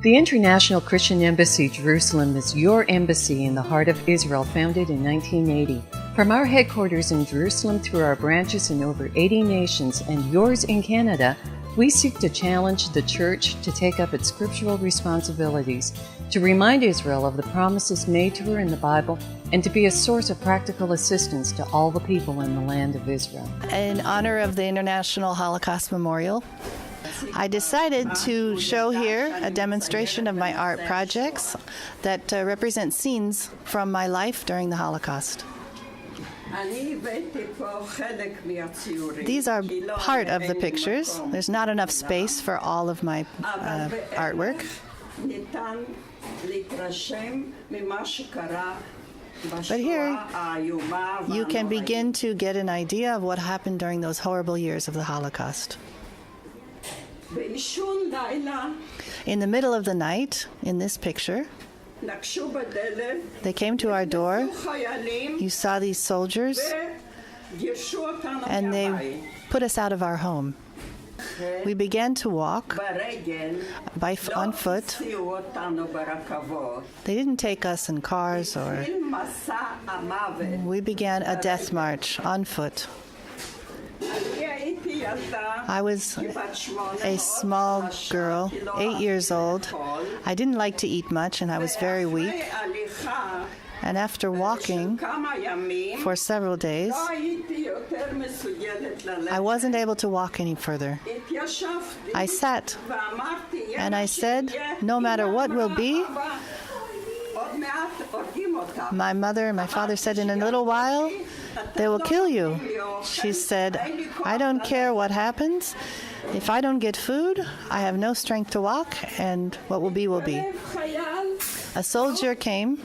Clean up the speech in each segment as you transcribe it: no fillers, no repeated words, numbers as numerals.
The International Christian Embassy Jerusalem is your embassy in the heart of Israel, founded in 1980. From our headquarters in Jerusalem through our branches in over 80 nations and yours in Canada, we seek to challenge the Church to take up its scriptural responsibilities, to remind Israel of the promises made to her in the Bible, and to be a source of practical assistance to all the people in the land of Israel. In honor of the International Holocaust Memorial, I decided to show here a demonstration of my art projects that represent scenes from my life during the Holocaust. These are part of the pictures. There's not enough space for all of my artwork. But here, you can begin to get an idea of what happened during those horrible years of the Holocaust. In the middle of the night, in this picture, they came to our door. You saw these soldiers, and they put us out of our home. We began to walk on foot. They didn't take us in cars, or we began a death march on foot. I was a small girl, 8 years old. I didn't like to eat much, and I was very weak. And after walking for several days, I wasn't able to walk any further. I sat, and I said, no matter what will be, my mother and my father said, in a little while, they will kill you. She said, I don't care what happens. If I don't get food, I have no strength to walk, and what will be, will be. A soldier came,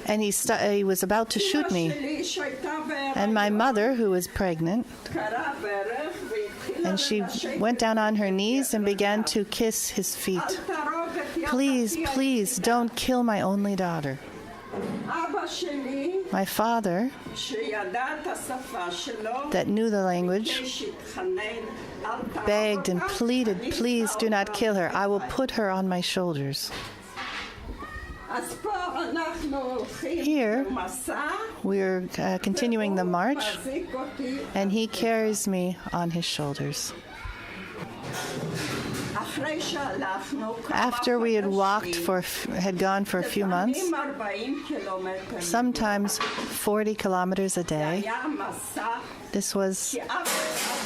and he was about to shoot me. And my mother, who was pregnant, and she went down on her knees and began to kiss his feet. Please, please, don't kill my only daughter. My father, that knew the language, begged and pleaded, please do not kill her. I will put her on my shoulders. Here, we're continuing the march, and he carries me on his shoulders. After we had gone for a few months, sometimes 40 kilometers a day, this was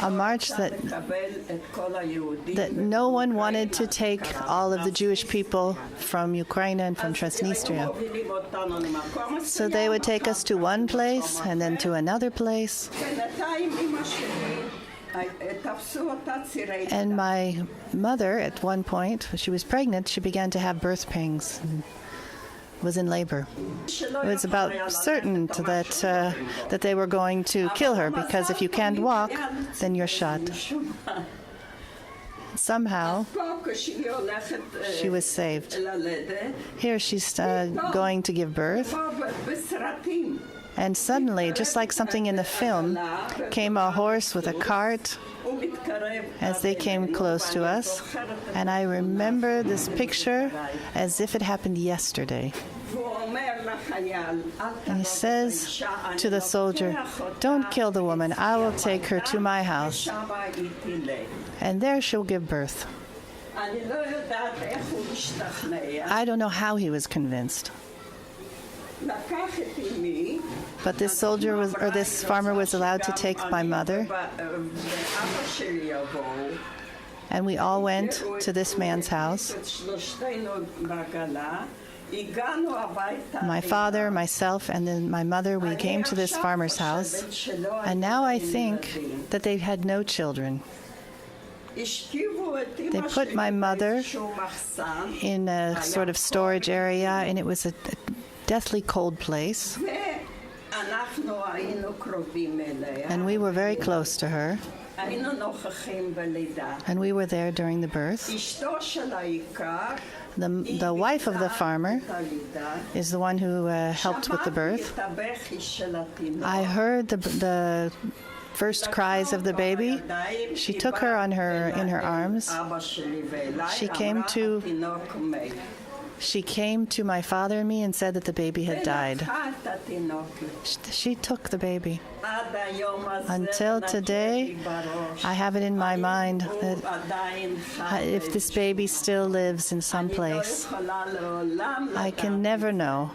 a march that no one wanted to take all of the Jewish people from Ukraine and from Transnistria. So they would take us to one place and then to another place. And my mother, at one point, when she was pregnant, she began to have birth pangs and was in labor. It was about certain that they were going to kill her, because if you can't walk, then you're shot. Somehow, she was saved. Here she's going to give birth. And suddenly, just like something in the film, came a horse with a cart as they came close to us. And I remember this picture as if it happened yesterday. And he says to the soldier, don't kill the woman. I will take her to my house, and there she'll give birth. I don't know how he was convinced. But this farmer was allowed to take my mother, and we all went to this man's house. My father, myself, and then my mother, we came to this farmer's house, and now I think that they had no children. They put my mother in a sort of storage area, and it was a deathly cold place. And we were very close to her. And we were there during the birth. The wife of the farmer is the one who helped with the birth. I heard the first cries of the baby, she took her in her arms. She came to my father and me and said that the baby had died. She took the baby. Until today, I have it in my mind that if this baby still lives in some place, I can never know.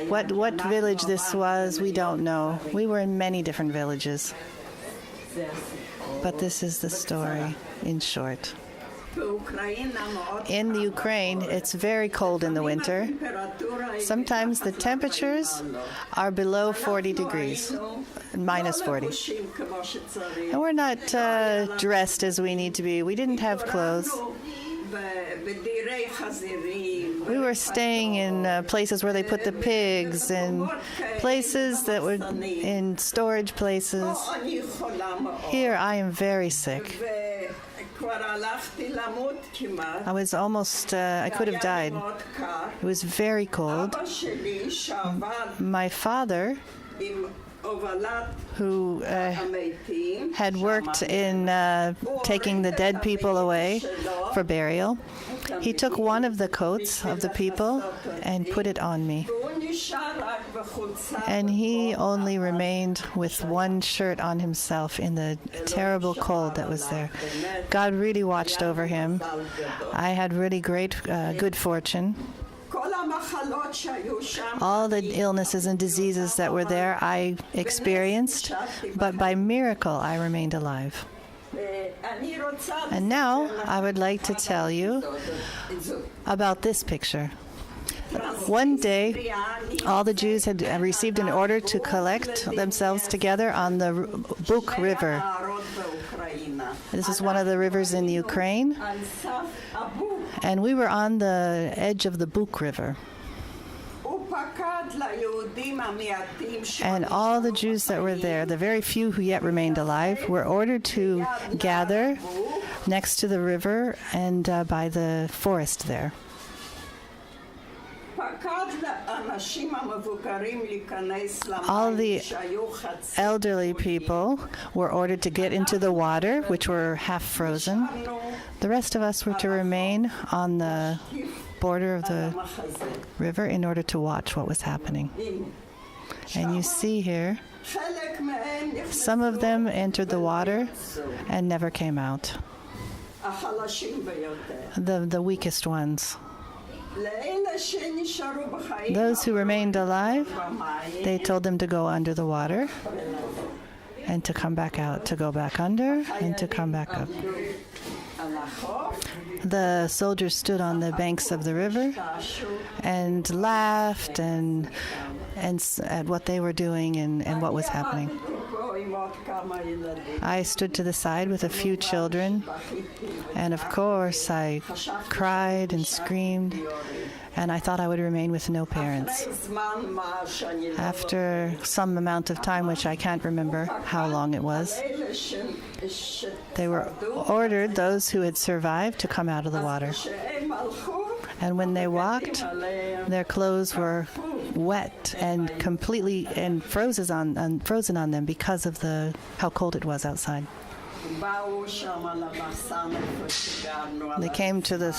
What village this was, we don't know. We were in many different villages. But this is the story in short. In the Ukraine, it's very cold in the winter. Sometimes the temperatures are below 40 degrees, minus 40. And we're not dressed as we need to be. We didn't have clothes. We were staying in places where they put the pigs, and places that were in storage places. Here I am very sick. I was almost, I could have died. It was very cold. My father, who had worked in taking the dead people away for burial, he took one of the coats of the people and put it on me. And he only remained with one shirt on himself in the terrible cold that was there. God really watched over him. I had really great, good fortune. All the illnesses and diseases that were there I experienced, but by miracle I remained alive. And now I would like to tell you about this picture. One day, all the Jews had received an order to collect themselves together on the Buk River. This is one of the rivers in Ukraine, and we were on the edge of the Buk River. And all the Jews that were there, the very few who yet remained alive, were ordered to gather next to the river and by the forest there. All the elderly people were ordered to get into the water, which were half frozen. The rest of us were to remain on the border of the river in order to watch what was happening. And you see here, some of them entered the water and never came out. The weakest ones. Those who remained alive, they told them to go under the water and to come back out, to go back under and to come back up. The soldiers stood on the banks of the river and laughed and at what they were doing and what was happening. I stood to the side with a few children, and of course I cried and screamed, and I thought I would remain with no parents. After some amount of time, which I can't remember how long it was, they were ordered, those who had survived, to come out of the water. And when they walked, their clothes were wet and completely and frozen on them because of how cold it was outside. They came to the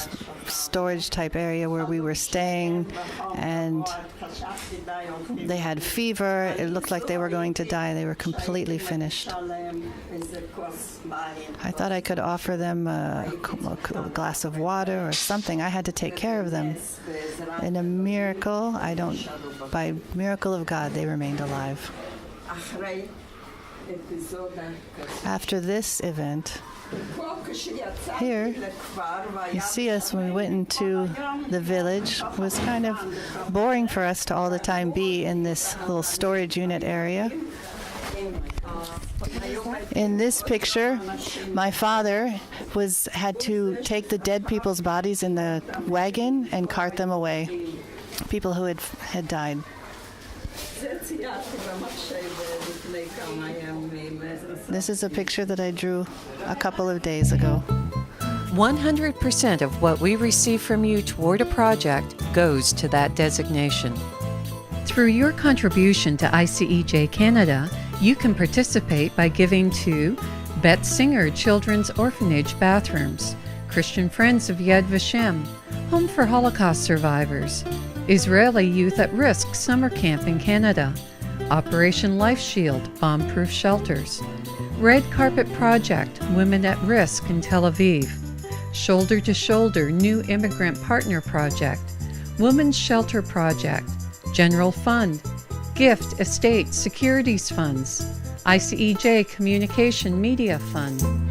storage type area where we were staying, and they had fever. It looked like they were going to die. They were completely finished. I thought I could offer them a glass of water or something. I had to take care of them. In a miracle, by miracle of God, they remained alive. After this event, here, you see us when we went into the village. It was kind of boring for us to all the time be in this little storage unit area. In this picture, my father had to take the dead people's bodies in the wagon and cart them away, people who had died. This is a picture that I drew a couple of days ago. 100% of what we receive from you toward a project goes to that designation. Through your contribution to ICEJ Canada, You can participate by giving to Bet Singer Children's Orphanage Bathrooms, Christian Friends of Yad Vashem, Home for Holocaust Survivors, Israeli Youth at Risk Summer Camp in Canada, Operation Life Shield Bomb-Proof Shelters, Red Carpet Project Women at Risk in Tel Aviv, Shoulder to Shoulder New Immigrant Partner Project, Women's Shelter Project, General Fund, Gift Estate Securities Funds, ICEJ Communication Media Fund.